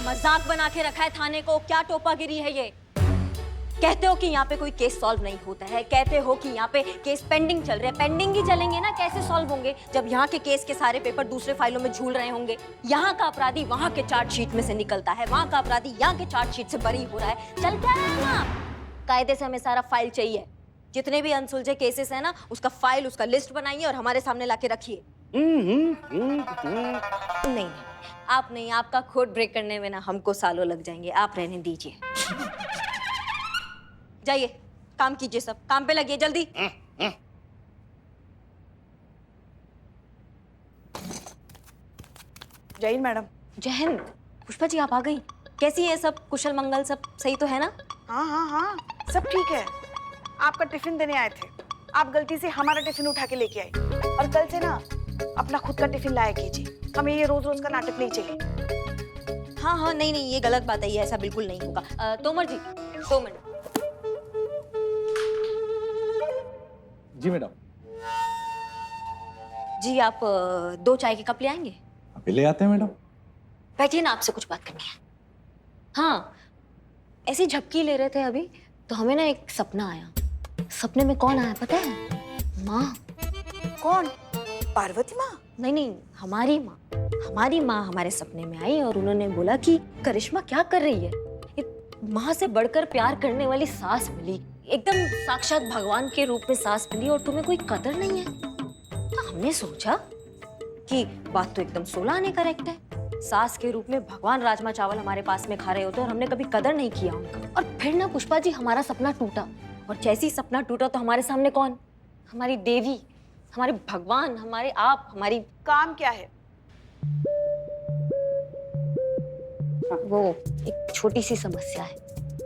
मजाक बना के रखा है थाने को, क्या टोपागिरी है ये? कहते हो कि यहाँ पे कोई केस सॉल्व नहीं होता है, कहते हो कि यहाँ पे केस पेंडिंग चल रहे हैं, पेंडिंग ही चलेंगे ना, कैसे सॉल्व होंगे जब यहाँ के केस के सारे पेपर दूसरे फाइलों में झूल रहे होंगे। यहाँ का अपराधी वहाँ के चार्जशीट में से निकलता है, वहाँ का अपराधी यहाँ के चार्जशीट से बरी हो रहा है। चल क्या रहे हैं आप? कायदे से हमें सारा फाइल चाहिए, जितने भी अनसुलझे केसेस है ना उसका फाइल, उसका लिस्ट बनाइए और हमारे सामने लाके रखिए। नहीं, आप नहीं, आपका कोड ब्रेक करने में ना हमको सालों लग जाएंगे, आप रहने दीजिए। जाइए काम कीजिए, सब काम पे लगिए जल्दी। जय हिंद मैडम। जय हिंद। पुष्पा जी आप आ गई, कैसी है सब? कुशल मंगल सब सही तो है ना? हाँ हाँ हाँ, सब ठीक है। आपका टिफिन देने आए थे, आप गलती से हमारा टिफिन उठा के लेके आए, और कल से ना अपना खुद का टिफिन लाया कीजिए, हमें ये रोज रोज का नाटक नहीं चाहिए। हाँ हाँ, नहीं नहीं, ये गलत बात है, ये ऐसा बिल्कुल नहीं होगा। तोमर जी 2 मिनट। जी मैडम। जी आप 2 चाय के कप ले आएंगे? अभी ले आते हैं मैडम। बैठिए ना, आपसे कुछ बात करनी है। हाँ, ऐसी झपकी ले रहे थे अभी तो हमें ना एक सपना आया। सपने में कौन आया पता है? माँ। कौन? पार्वती माँ? नहीं नहीं, हमारी माँ। हमारी माँ हमारे सपने में आई और उन्होंने बोला कि करिश्मा क्या कर रही है? माँ से बढ़कर प्यार करने वाली सास मिली, एकदम साक्षात भगवान के रूप में सास मिली, और तुम्हें कोई कदर नहीं है। तो हमने सोचा कि बात तो एकदम 16 आने करेक्ट है। सास के रूप में भगवान राजमा चावल हमारे पास में खा रहे होते और हमने कभी कदर नहीं किया उनका। और फिर ना पुष्पा जी हमारा सपना टूटा, और जैसे ही सपना टूटा तो हमारे सामने कौन? हमारी देवी, हमारे भगवान, हमारे आप, हमारी। काम क्या है? वो एक छोटी सी समस्या है।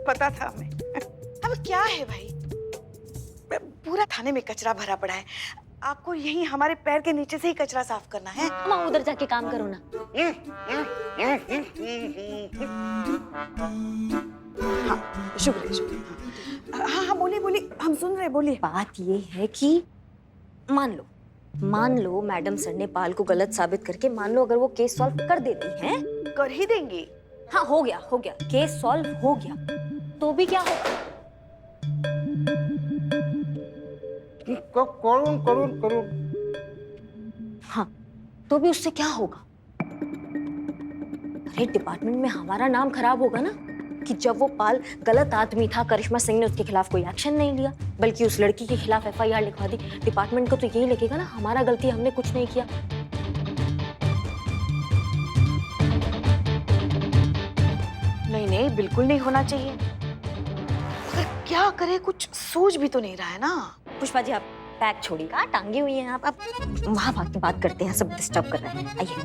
पता था हमें। अब क्या है भाई? पूरा थाने में कचरा भरा पड़ा है, आपको यहीं हमारे पैर के नीचे से ही कचरा साफ करना है। माँ उधर जाके काम करो ना। हाँ शुक्रिया शुक्रिया। हाँ हाँ बोलिए बोलिए, हम सुन रहे, बोलिए। बात ये है कि मान लो मैडम सर ने पाल को गलत साबित करके, मान लो अगर वो केस सॉल्व कर देती हैं। कर ही देंगी। हाँ हो गया, केस सॉल्व हो गया, तो भी क्या होगा? करुण। हाँ, तो भी उससे क्या होगा? अरे डिपार्टमेंट में हमारा नाम खराब होगा ना, कि जब वो पाल गलत आदमी था, करिश्मा सिंह ने उसके खिलाफ कोई एक्शन नहीं लिया, बल्कि उस लड़की के खिलाफ FIR लिखवा दी। डिपार्टमेंट को तो यही लगेगा ना हमारा गलती, हमने कुछ नहीं किया। नहीं नहीं, बिल्कुल नहीं होना चाहिए। मगर क्या करे, कुछ सोच भी तो नहीं रहा है ना। पुष्पा जी आप बैग छोड़िए, कहाँ टांगी हुई हैं आप वहाँ बात करते हैं, सब डिस्टर्ब कर रहे हैं। आइए,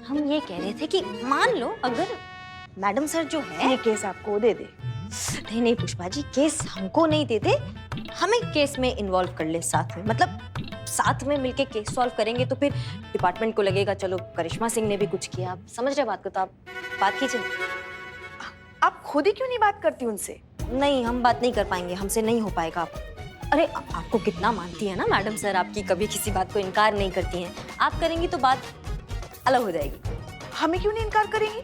हम ये कह रहे थे कि मान लो अगर मैडम सर जो है ये केस आपको दे दे। नहीं पुष्पा जी, केस हमको नहीं देते, हमें केस में इन्वॉल्व कर ले साथ में, मतलब साथ में मिलके केस सॉल्व करेंगे तो फिर डिपार्टमेंट को लगेगा चलो करिश्मा सिंह ने भी कुछ किया। आप समझ रहे बात को? तो आप बात कीजिए। आप खुद ही क्यों नहीं बात करती उनसे? नहीं, हम बात नहीं कर पाएंगे, हमसे नहीं हो पाएगा। आप अरे आपको कितना मानती है ना मैडम सर, आपकी कभी किसी बात को इनकार नहीं करती हैं। आप करेंगी तो बात अलग हो जाएगी। हमें क्यों नहीं इनकार करेंगी?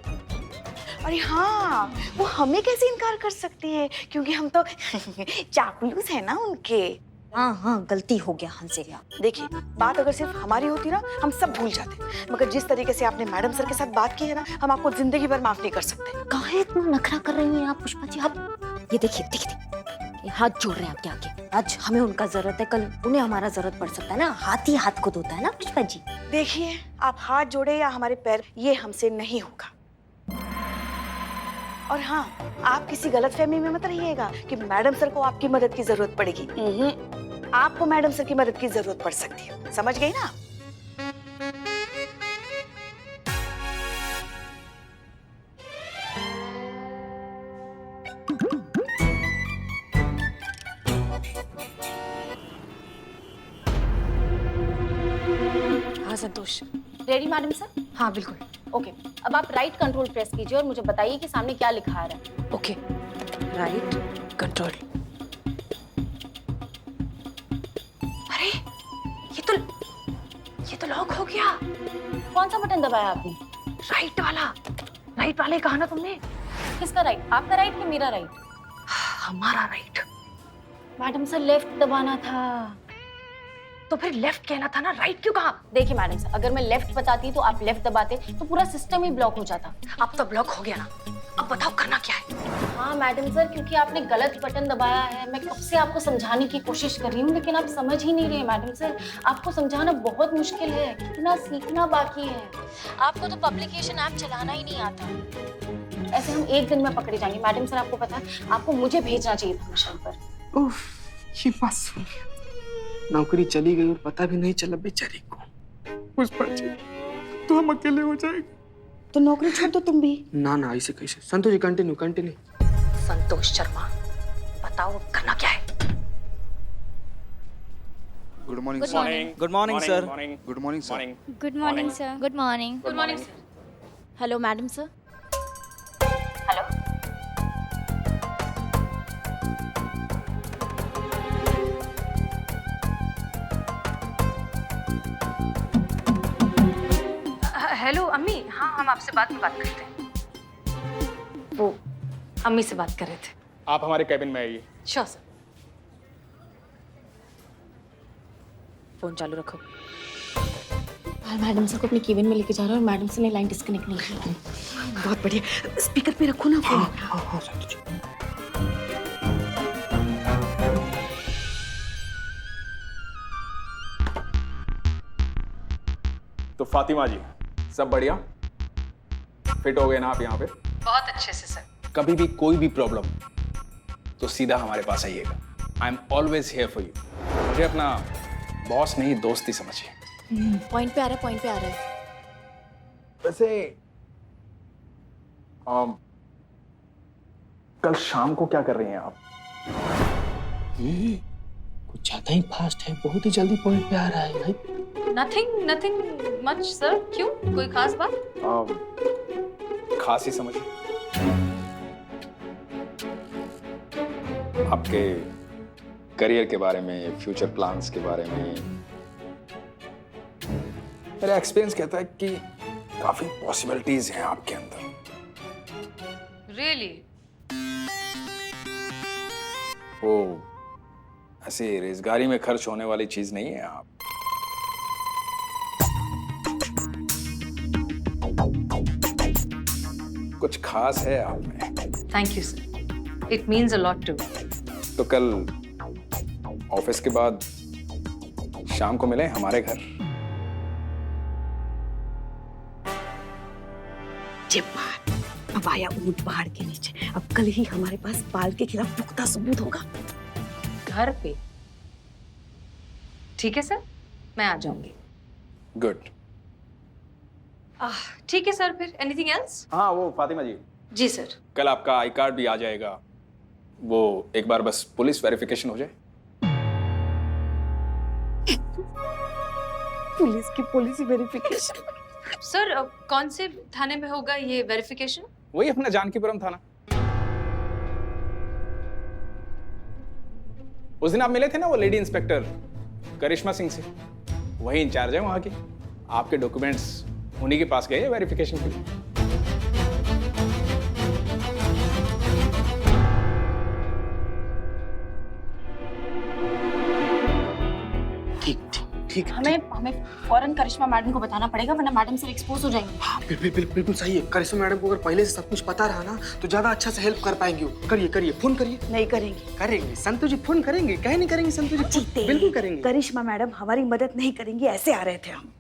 अरे हाँ, वो हमें कैसे इनकार कर सकती है, क्योंकि हम तो चापलूस है ना उनके। हाँ, गलती हो गया हमसे। देखिए, बात अगर सिर्फ हमारी होती ना, हम सब भूल जाते, मगर जिस तरीके से आपने मैडम सर के साथ बात की है ना, हम आपको जिंदगी भर माफ नहीं कर सकते। काहे इतना नखरा कर रही हैं आप पुष्पा जी? आप ये देखिए, ये हाथ जोड़ रहे हैं आपके आगे। आज हमें उनका जरूरत है, कल उन्हें हमारा जरूरत पड़ सकता है ना। हाथ ही हाथ को धोता है ना पुष्पा जी। देखिए, आप हाथ जोड़े या हमारे पैर, ये हमसे नहीं होगा। और हाँ, आप किसी गलतफहमी में मत रहिएगा कि मैडम सर को आपकी मदद की जरूरत पड़ेगी। आपको मैडम सर की मदद की जरूरत पड़ सकती है, समझ गई ना? हाँ संतोष। Ready madam sir? हाँ बिल्कुल। ओके, अब आप राइट कंट्रोल प्रेस कीजिए और मुझे बताइए कि सामने क्या लिखा आ रहा है। Okay, right control. अरे ये तो लॉक हो गया। कौन सा बटन दबाया आपने? राइट वाला। राइट वाले कहा ना तुमने। किसका राइट, आपका राइट कि मेरा राइट? हमारा राइट। मैडम सर लेफ्ट दबाना था। तो फिर लेफ्ट कहना था ना, राइट क्यों कहा? देखिए मैडम सर, अगर मैं लेफ्ट बताती तो आप लेफ्ट दबाते तो पूरा सिस्टम ही ब्लॉक हो जाता। अब तो ब्लॉक हो गया ना, अब बताओ करना क्या है? हाँ मैडम सर, क्योंकि आपने गलत बटन दबाया है। मैं कब से आपको समझाने की कोशिश कर रही हूँ लेकिन आप समझ ही नहीं रहे मैडम सर। आपको समझाना बहुत मुश्किल है, कितना सीखना बाकी है। आपको तो पब्लिकेशन ऐप चलाना ही नहीं आता। ऐसे हम एक दिन में पकड़े जाएंगे मैडम सर। आपको पता है, आपको मुझे भेजना चाहिए था मिशन पर। उफ, ये बात सुन, नौकरी चली गई और पता भी नहीं चला बेचारी को। पुष्पा जी, तो हम अकेले हो जाएंगे। तो नौकरी छोड़ दो तुम भी। ना ना, ऐसे कैसे? Santosh ji continue continue. संतोष शर्मा, बताओ करना क्या है? Good morning Good morning. Good morning sir good morning sir good morning sir good morning. Good morning sir. Hello madam sir. Hello. Hello अम्मी, हाँ हम आपसे बाद में बात करते हैं। वो अम्मी से बात कर रहे थे। आप हमारे कैबिन में आइए। Sure sir. फोन चालू रखो। मैडम सर को अपने केबिन में लेके जा रहा है और मैडम से ने लाइन डिस्कनेक्ट नहीं की। बहुत बढ़िया, स्पीकर पे रखो ना फोन। हाँ संतोष जी। तो फातिमा जी, सब बढ़िया? फिट हो गए ना आप यहाँ पे? बहुत अच्छे से सर। कभी भी कोई भी प्रॉब्लम तो सीधा हमारे पास आइएगा। I am always here for you. मुझे अपना बॉस नहीं दोस्ती समझिए। पॉइंट पे आ रहा है, पॉइंट पे आ रहा है। वैसे कल शाम को क्या कर रही हैं आप? कुछ ज्यादा ही फास्ट है, बहुत ही जल्दी पॉइंट पे आ रहा है भाई। Nothing much sir. क्यों, कोई खास बात? खास ही समझिए। आपके करियर के बारे में, फ्यूचर प्लान्स के बारे में मेरा एक्सपीरियंस कहता है कि काफी पॉसिबिलिटीज हैं आपके अंदर। रियली? वो ऐसे रेजगारी में खर्च होने वाली चीज नहीं है आप। कुछ खास है आप में। Thank you sir, it means a lot to. तो कल ऑफिस के बाद शाम को मिले हमारे घर। अब आया ऊंट पहाड़ के नीचे। अब कल ही हमारे पास बाल के खिलाफ पुख्ता सबूत होगा। घर पे? ठीक है सर, मैं आ जाऊंगी। गुड। ठीक है सर, फिर एनीथिंग एल्स? हाँ वो फातिमा जी, जी सर। कल आपका आई कार्ड भी आ जाएगा। वो एक बार बस पुलिस वेरिफिकेशन हो जाए। पुलिस की पुलिस वेरिफिकेशन? सर कौन से थाने में होगा ये वेरिफिकेशन? वही अपना जानकीपुरम थाना। उस दिन आप मिले थे ना वो लेडी इंस्पेक्टर करिश्मा सिंह से, वही इंचार्ज है वहां की। आपके डॉक्यूमेंट्स उन्हीं के पास गए वेरिफिकेशन के लिए। ठीक है। हमें फौरन करिश्मा मैडम को बताना पड़ेगा वरना मैडम सर एक्सपोज हो जाएंगे। हाँ बिल्कुल सही है। करिश्मा मैडम को अगर पहले से सब कुछ पता रहा ना तो ज्यादा अच्छा से हेल्प कर पाएंगे वो। करिए फोन करिए। नहीं करेंगे। करेंगे संतोष जी, फोन करेंगे। कहे नहीं करेंगे संतोष जी? जीते बिल्कुल करेंगे। करिश्मा मैडम हमारी मदद नहीं करेंगी, ऐसे आ रहे थे हम।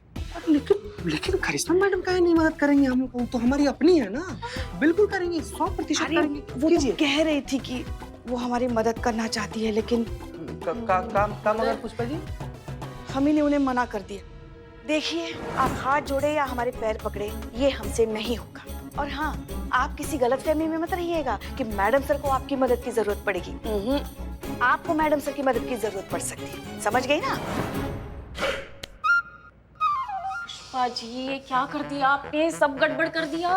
लेकिन करिश्मा मैडम काहे नहीं मदद करेंगे हम लोग? तो हमारी अपनी है ना। बिल्कुल करेंगे, 100% करेंगे। वो तो कह रही थी कि वो हमारी मदद करना चाहती है लेकिन काम अगर पुष्पा जी हम ही ने उन्हें मना कर दिया। देखिए, आप हाथ जोड़े या हमारे पैर पकड़े, ये हमसे नहीं होगा। और हाँ, आप किसी गलतफहमी में मत रहिएगा कि मैडम सर को आपकी मदद की जरूरत पड़ेगी। आपको मैडम सर की मदद की जरूरत पड़ सकती है, समझ गई ना? पुष्पा जी, ये क्या कर दिया आपने? सब गड़बड़ कर दिया।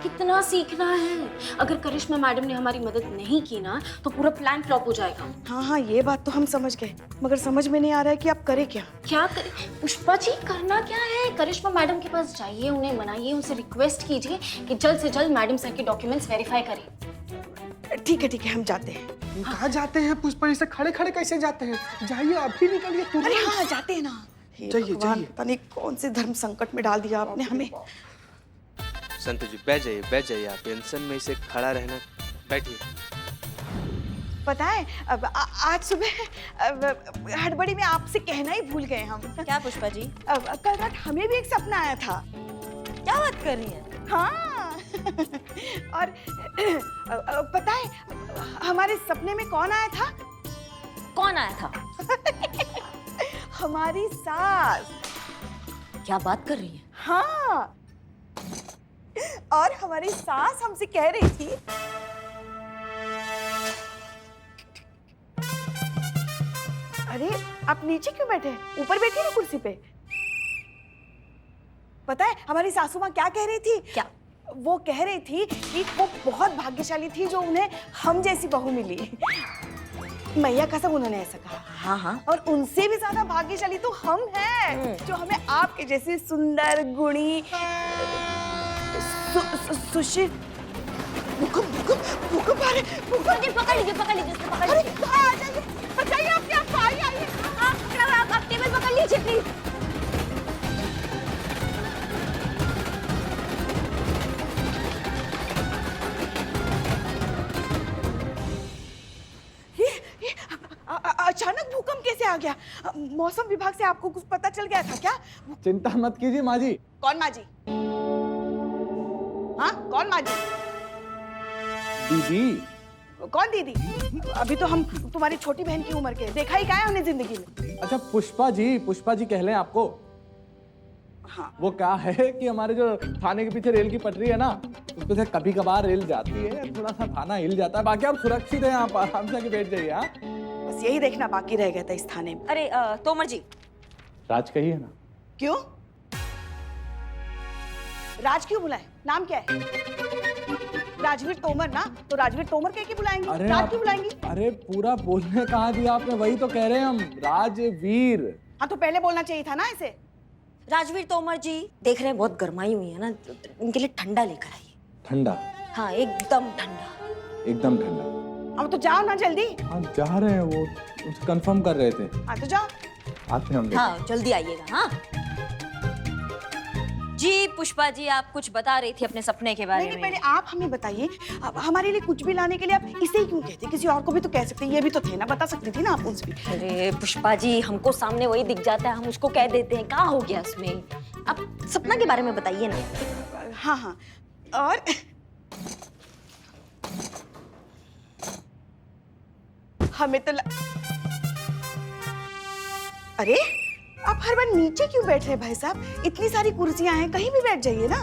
कितना सीखना है। अगर करिश्मा मैडम ने हमारी मदद नहीं की ना तो पूरा प्लान फ्लॉप हो जाएगा। हाँ हाँ, ये बात तो हम समझ गए, मगर समझ में नहीं आ रहा है कि आप करें क्या। क्या करें पुष्पा जी? करना क्या है? करिश्मा मैडम के पास जाइए, उन्हें मनाइए, उनसे रिक्वेस्ट कीजिए कि जल्द से जल्द मैडम सर के डॉक्यूमेंट्स वेरीफाई करें। ठीक है, हम जाते हैं। कहाँ जाते हैं पुष्पा जी? से खड़े खड़े कैसे जाते हैं? जाइए, आप भी निकलिए तुरंत। अरे हाँ, जाते हैं ना। हे जाइए, भगवान, जाइए। पता नहीं कौन से धर्म संकट में डाल दिया आपने हमें। संतोष जी बैठ जाइए आप। टेंशन में इसे खड़ा रहना। बैठिए। पता है आज सुबह हड़बड़ी में आपसे कहना ही भूल गए हम। क्या पुष्पा जी? कल रात हमें भी एक सपना आया था। क्या बात कर रही हैं? हाँ और पता है हमारे सपने में कौन आया था? कौन आया था? हमारी सास। क्या बात कर रही हैं? हाँ, और हमारी सास हमसे कह रही थी अरे आप नीचे क्यों बैठे हैं? ऊपर बैठिए ना कुर्सी पे। पता है हमारी सासू माँ क्या कह रही थी? क्या? वो कह रही थी कि वो बहुत भाग्यशाली थी जो उन्हें हम जैसी बहू मिली। मैया कसम उन्होंने ऐसा कहा। हाँ हाँ। और उनसे भी ज्यादा भाग्यशाली तो हम हैं जो हमें आपके जैसी सुंदर गुणी सुशील भूकंप आ रहे। पकड़ लीजिए पकड़ लीजिए पकड़ अरे लीजिए। कहाँ आ जाइए, बचाइए आपके आप बाहर आइए। आप टेबल पकड़ लीजिए प्लीज। अचानक भूकंप कैसे आ गया? मौसम विभाग से आपको कुछ पता चल गया था क्या? चिंता मत कीजिए माँ जी। कौन माँ जी? हाँ कौन माँ जी? दीदी। कौन दीदी? अभी तो हम तुम्हारी छोटी बहन की उम्र के, देखा ही क्या है हमने जिंदगी में। अच्छा पुष्पा जी कह लें आपको। हाँ। वो क्या है कि हमारे जो थाने के पीछे रेल की पटरी है ना, उस पे से कभी कभार रेल जाती है, थोड़ा सा थाना हिल जाता है। बाकी आप सुरक्षित हैं, आप आराम से बैठ जाइए। हाँ बस यही देखना बाकी रह गया था इस थाने में। अरे तोमर जी। राज कहिए ना। क्यों? राज क्यों बुलाए? नाम क्या है? राजवीर तोमर ना, तो राजवीर तोमर कह के बुलाएंगे। अरे राज क्यों बुलाएंगे? अरे पूरा बोलने कहा दिया आपने, वही तो कह रहे हैं हम, राजवीर। हाँ तो पहले बोलना चाहिए था ना इसे। राजवीर तोमर जी, देख रहे हैं बहुत गर्माई हुई है ना, इनके लिए ठंडा लेकर आइए। ठंडा? हाँ एकदम ठंडा। एकदम ठंडा। अब तो जाओ ना जल्दी। हाँ जा रहे हैं, वो कंफर्म कर रहे थे। हाँ तो जाओ। आते हैं हम। हाँ जल्दी आइएगा। हाँ जी पुष्पा जी, आप कुछ बता रही थी अपने सपने के बारे नहीं, में। पहले आप हमें बताइए, हमारे लिए कुछ भी लाने के लिए आप इसे ही क्यों कहते? किसी और को भी तो कह सकते, ये भी तो थे ना, बता सकती थी ना आप उनसे भी। अरे पुष्पा जी, हमको सामने वही दिख जाता है, हम उसको कह देते हैं। कहाँ हो गया उसमें? आप सपना के बारे में बताइए ना। हाँ हाँ, और हमें तो अरे आप हर बार नीचे क्यों बैठ रहे भाई साहब? इतनी सारी कुर्सियां हैं, कहीं भी बैठ जाइए ना।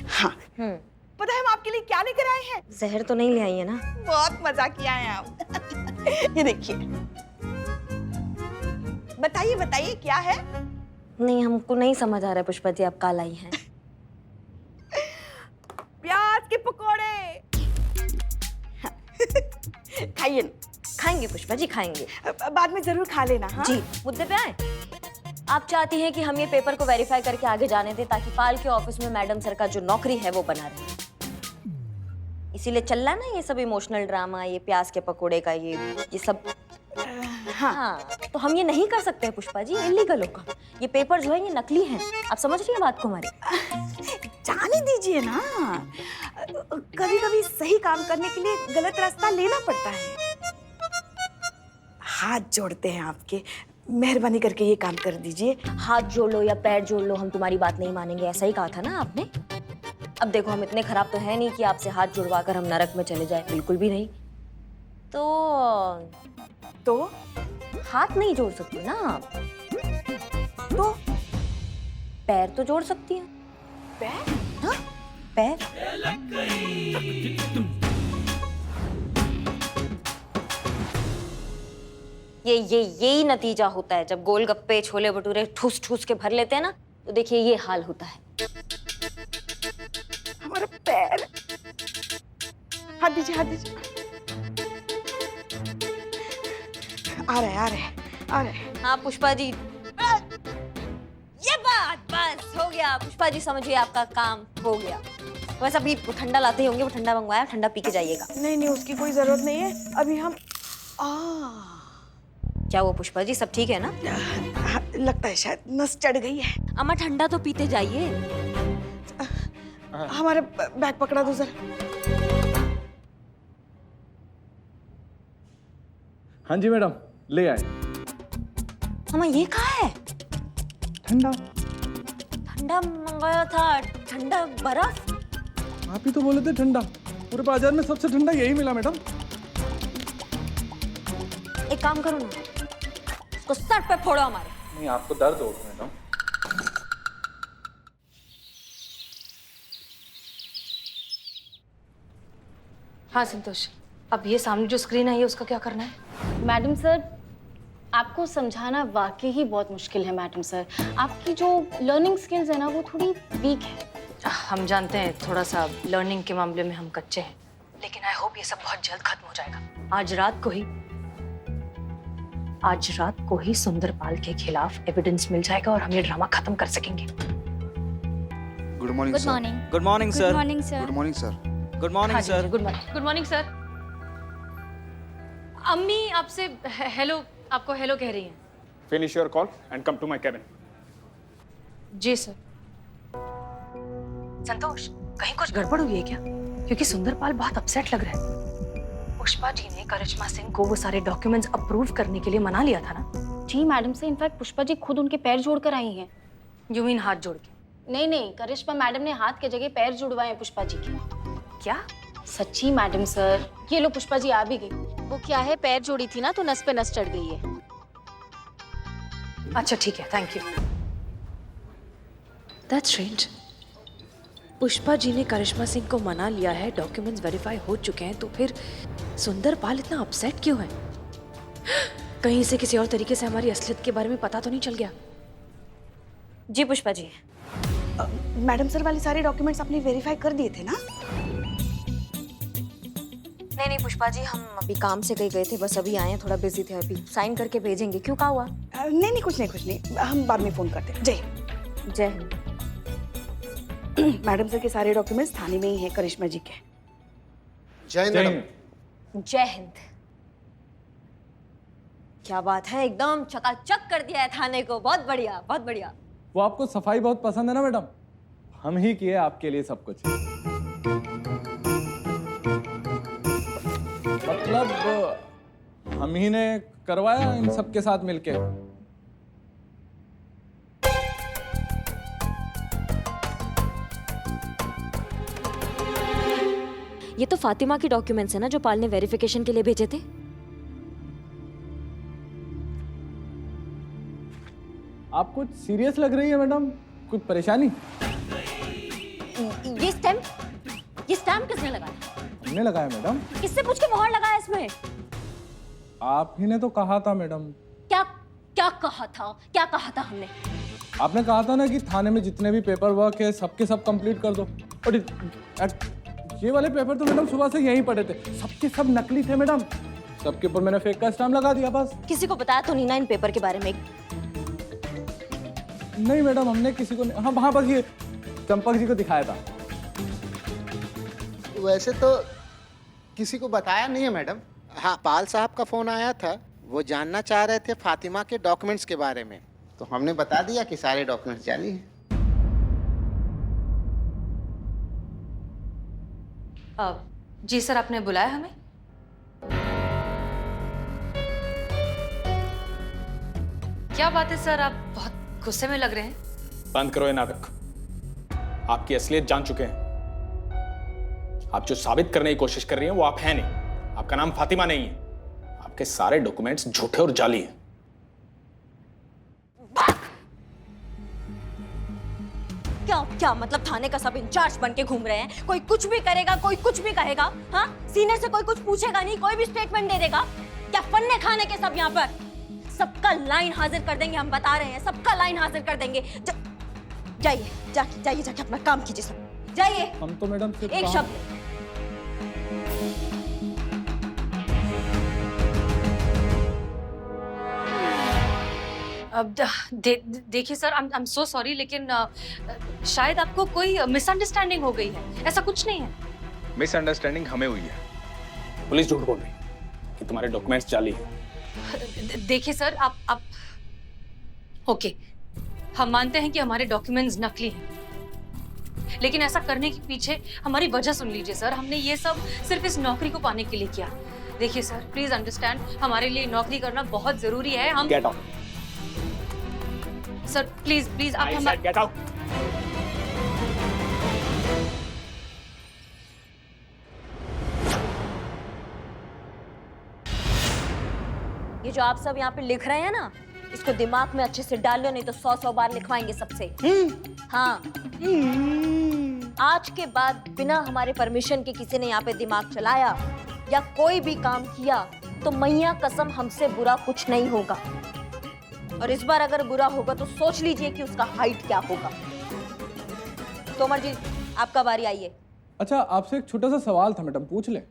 हाँ पता है हम आपके लिए क्या लेकर आए हैं? जहर तो नहीं ले आई है ना? बहुत मजा किया है आप। ये देखिए, बताइए बताइए क्या है? नहीं, हमको नहीं समझ आ रहा है पुष्पा जी, आप काल आई हैं। प्याज के पकोड़े। खाइए ना। खाएंगे पुष्पा जी, खाएंगे। बाद में जरूर खा लेना। हाँ? जी मुद्दे पे आए। आप चाहती हैं कि हम ये पेपर को वेरीफाई करके आगे जाने दें ताकि पाल के ऑफिस में मैडम सर का जो नौकरी है वो बना रहे। इसीलिए चल रहा है ना ये सब इमोशनल ड्रामा, ये प्याज के पकोड़े का ये सब। हाँ तो हम ये नहीं कर सकते हैं पुष्पा जी, इलीगल होगा। ये पेपर जो है ये नकली हैं। आप समझ रही हैं बात को हमारी? जाने दीजिए ना, कभी कभी सही काम करने के लिए गलत रास्ता लेना पड़ता है। हाथ जोड़ते हैं आपके, मेहरबानी करके ये काम कर दीजिए। हाथ जोड़ लो या पैर जोड़ लो, हम तुम्हारी बात नहीं मानेंगे, ऐसा ही कहा था ना आपने। अब देखो हम इतने खराब तो है नहीं कि आपसे हाथ जुड़वा कर हम नरक में चले जाए, बिल्कुल भी नहीं। तो हाथ नहीं जोड़ सकती ना आप, तो पैर तो जोड़ सकती हैं। पैर? हाँ पैर। यही नतीजा होता है जब गोलगप्पे छोले भटूरे ठूस ठूस के भर लेते हैं ना, तो देखिए ये हाल होता है। हमारा पैर, हाथ दीजिए, हाथ दीजिए। आ रहे, आ रहे, आ रहे। हाँ पुष्पा जी, ये बात बस हो गया। पुष्पा जी समझिए आपका काम हो गया। बस अभी ठंडा लाते ही होंगे, वो ठंडा मंगवाया, ठंडा पी के जाइएगा। नहीं नहीं, उसकी कोई जरूरत नहीं है। अभी हम क्या वो पुष्पा जी सब ठीक है ना? लगता है शायद नस चढ़ गई है। अम्मा ठंडा तो पीते जाइए। हमारे बैग पकड़ा दो जरा। हाँ जी मैडम, ले आए। अम्मा ये कहाँ है? ठंडा। ठंडा मंगाया था, ठंडा बर्फ। आप ही तो बोले थे ठंडा। पूरे बाजार में सबसे ठंडा यही मिला मैडम। एक काम करो ना, उसको सर पे फोड़ो हमारे। नहीं, आपको दर्द होगा मैडम। हाँ संतोष, अब ये सामने जो स्क्रीन है ये उसका क्या करना है? मैडम सर, आपको समझाना वाकई ही बहुत मुश्किल है मैडम सर। आपकी जो लर्निंग स्किल्स है ना वो थोड़ी वीक है। हम जानते हैं थोड़ा सा लर्निंग के मामले में हम कच्चे हैं, लेकिन आई होप ये सब बहुत जल्द खत्म हो जाएगा। आज रात को ही सुंदरपाल के खिलाफ एविडेंस मिल जाएगा और हम ये ड्रामा खत्म कर सकेंगे। Good morning good morning. Good morning good sir. Morning sir. Good morning sir. Good morning sir. Good morning. Good morning sir. अम्मी आपसे हेलो, आपको हेलो कह रही हैं। Finish your call and come to my cabin. जी sir. Santosh, कहीं कुछ गड़बड़ हुई है क्या? क्योंकि सुंदरपाल बहुत अपसेट लग रहा है। पुष्पा जी ने करिश्मा सिंह को वो सारे डॉक्यूमेंट्स अप्रूव करने के लिए मना लिया था ना? जी मैडम से इनफैक्ट पुष्पा जी खुद उनके पैर जोड़ कर आई हैं। यू मीन हाथ जोड़ के? नहीं नहीं, करिश्मा मैडम ने हाथ के जगह पैर जुड़वाए हैं पुष्पा जी के। क्या? सच्ची मैडम सर। ये लो पुष्पा जी आ भी गई। वो क्या है, पैर जोड़ी थी ना तो नस पे नस चढ़ गई है। अच्छा ठीक है, thank you. That's strange. Pushpa ji ने करिश्मा सिंह को मना लिया है, डॉक्यूमेंट्स वेरीफाई हो चुके हैं, तो फिर सुंदरपाल इतना अपसेट क्यों है? कहीं से किसी और तरीके से हमारी असलियत के बारे में पता तो नहीं चल गया? जी पुष्पा जी। मैडम सर वाले सारे डॉक्यूमेंट्स आपने वेरीफाई कर दिए थे ना? नहीं पुष्पा जी, हम अभी काम से कहीं गए थे, बस अभी आए हैं, थोड़ा बिजी थे, अभी साइन करके भेजेंगे। क्यों, क्या हुआ? नहीं नहीं, कुछ नहीं, हम बाद में फोन करते हैं। जय हिंद। जय हिंद। मैडम सर के सारे डॉक्यूमेंट्स थाने में ही हैं करिश्मा जी के। जय हिंद मैडम। जय हिंद। क्या बात है, एकदम चकाचक कर दिया है थाने को। बहुत बढ़िया, बहुत बढ़िया। वो आपको सफाई बहुत पसंद है ना मैडम? हम ही किए आपके लिए सब कुछ। मतलब हम ही ने करवाया इन सब के साथ मिलके। ये तो फातिमा के डॉक्यूमेंट्स है ना जो पाल ने वेरिफिकेशन के लिए भेजे थे? आप कुछ सीरियस लग रही है मैडम, कुछ परेशानी? ये स्टैम्प किसने लगाया? हमने लगाया मैडम। किससे पूछ के मोहर लगाया इसमें? आप ही ने तो कहा था मैडम। क्या क्या कहा था? क्या कहा था हमने? आपने कहा था ना कि थाने में जितने भी पेपर वर्क है सबके सब कंप्लीट कर दो। और ये वाले पेपर तो मैडम सुबह से यहीं पड़े थे, सबके सब नकली थे मैडम। सबके ऊपर मैंने फेक का स्टैम्प लगा दिया बस। किसी को बताया तो नहीं ना इन पेपर के बारे में? नहीं मैडम, हमने किसी को नहीं। हाँ वहाँ बस ये चंपक जी को दिखाया था। वैसे तो किसी को बताया नहीं है मैडम। हाँ, पाल साहब का फोन आया था, वो जानना चाह रहे थे फातिमा के डॉक्यूमेंट्स के बारे में, तो हमने बता दिया कि सारे डॉक्यूमेंट्स जाली हैं। जी सर, आपने बुलाया हमें? क्या बात है सर, आप बहुत गुस्से में लग रहे हैं। बंद करो ये नाटक। आपकी असलियत जान चुके हैं। आप जो साबित करने की कोशिश कर रही हैं वो आप हैं नहीं। आपका नाम फातिमा नहीं है। आपके सारे डॉक्यूमेंट्स झूठे और जाली हैं। क्या मतलब थाने का सब इंचार्ज बन के घूम रहे हैं? कोई कुछ भी करेगा, कोई कुछ भी कहेगा। हाँ, सीनियर से कोई कुछ पूछेगा नहीं, कोई भी स्टेटमेंट दे देगा। क्या फन्ने खाने के सब यहाँ पर? सबका लाइन हाजिर कर देंगे, हम बता रहे हैं, सबका लाइन हाजिर कर देंगे। जाइए, जाइए जाके अपना काम कीजिए सब। जाइए। हम तो मैडम सिर्फ एक काम- शब्द। अब देखिए sir, I am so sorry, लेकिन शायद आपको कोई मिसअंडरस्टैंडिंग हो गई है। ऐसा कुछ नहीं है। मिसअंडरस्टैंडिंग हमें हुई है। पुलिस झूठ बोल रही है कि तुम्हारे डॉक्यूमेंट्स जाली हैं। देखिए सर, आप ओके, हम मानते हैं कि हमारे डॉक्यूमेंट्स नकली हैं, लेकिन ऐसा करने के पीछे हमारी वजह सुन लीजिए सर। हमने ये सब सिर्फ इस नौकरी को पाने के लिए किया। देखिए सर, प्लीज अंडरस्टैंड, हमारे लिए नौकरी करना बहुत जरूरी है। हम गेट आउट सर, प्लीज आप हम गेट आउट। ये जो आप सब यहाँ पे लिख रहे हैं ना, इसको दिमाग में अच्छे से डाल लो, नहीं तो 100 बार लिखवाएंगे सबसे। हाँ, आज के बाद बिना हमारे परमिशन के किसी ने यहाँ पे दिमाग चलाया या कोई भी काम किया तो मैया कसम हमसे बुरा कुछ नहीं होगा। और इस बार अगर बुरा होगा तो सोच लीजिए कि उसका हाइट क्या होगा। तोमर जी, आपका बारी, आइए। अच्छा, आपसे एक छोटा सा सवाल था मैडम, पूछ लें?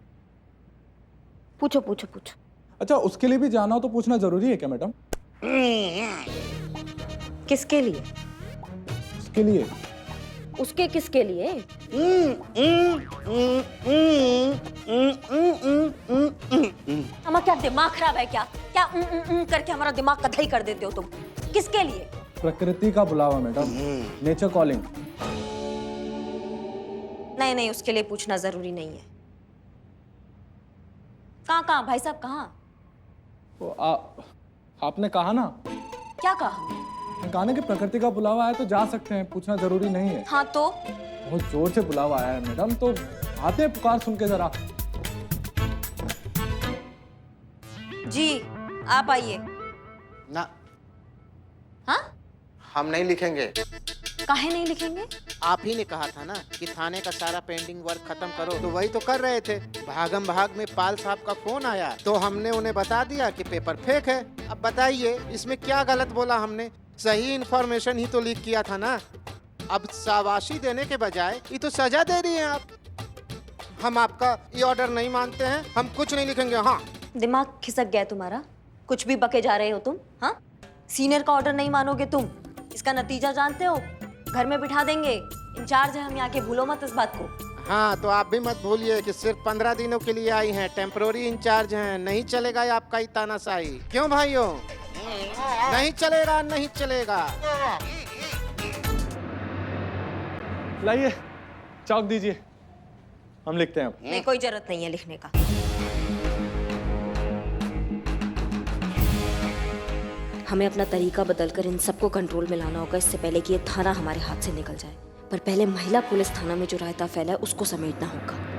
पूछो पूछो पूछो। अच्छा, उसके लिए भी जाना हो तो पूछना जरूरी है क्या मैडम? किसके लिए? उसके लिए। उसके किसके लिए? हमारा क्या दिमाग खराब है क्या? क्या करके हमारा दिमाग कथई कर देते हो तुम? किसके लिए? प्रकृति का बुलावा मैडम, नेचर कॉलिंग। नहीं नहीं, उसके लिए पूछना जरूरी नहीं है। कहाँ भाई साहब, कहाँ? आपने कहा ना। क्या कहा? कहा ना कि प्रकृति का बुलावा आया तो जा सकते हैं, पूछना जरूरी नहीं है। हाँ तो? बहुत जोर से बुलावा आया है मैडम, तो आते हैं पुकार सुन के जरा। जी, आप आइए। ना, हाँ? हम नहीं लिखेंगे। काहे नहीं लिखेंगे? आप ही ने कहा था ना कि थाने का सारा पेंडिंग वर्क खत्म करो, तो वही तो कर रहे थे। भागम भाग में पाल साहब का फोन आया तो हमने उन्हें बता दिया कि पेपर फेक है। अब बताइए, इसमें क्या गलत बोला हमने? सही इन्फॉर्मेशन ही तो लीक किया था ना। अब शाबाशी देने के बजाय ये तो सजा दे रही हैं आप। हम आपका ये ऑर्डर नहीं मानते हैं, हम कुछ नहीं लिखेंगे। हाँ, दिमाग खिसक गया तुम्हारा? कुछ भी बके जा रहे हो तुम? हाँ, सीनियर का ऑर्डर नहीं मानोगे तुम? इसका नतीजा जानते हो? घर में बिठा देंगे। इंचार्ज है हम यहाँ के, भूलो मत इस बात को। हाँ, तो आप भी मत भूलिए कि सिर्फ 15 दिनों के लिए आई हैं, टेम्पररी इंचार्ज हैं। नहीं चलेगा ये आपका ही तानाशाही। क्यों भाइयों? नहीं चलेगा, नहीं चलेगा। लाइए, चौक दीजिए, हम लिखते हैं। नहीं, कोई जरूरत नहीं है लिखने का। हमें अपना तरीका बदलकर इन सबको कंट्रोल में लाना होगा, इससे पहले कि ये थाना हमारे हाथ से निकल जाए। पर पहले महिला पुलिस थाना में जो रायता फैला है उसको समेटना होगा।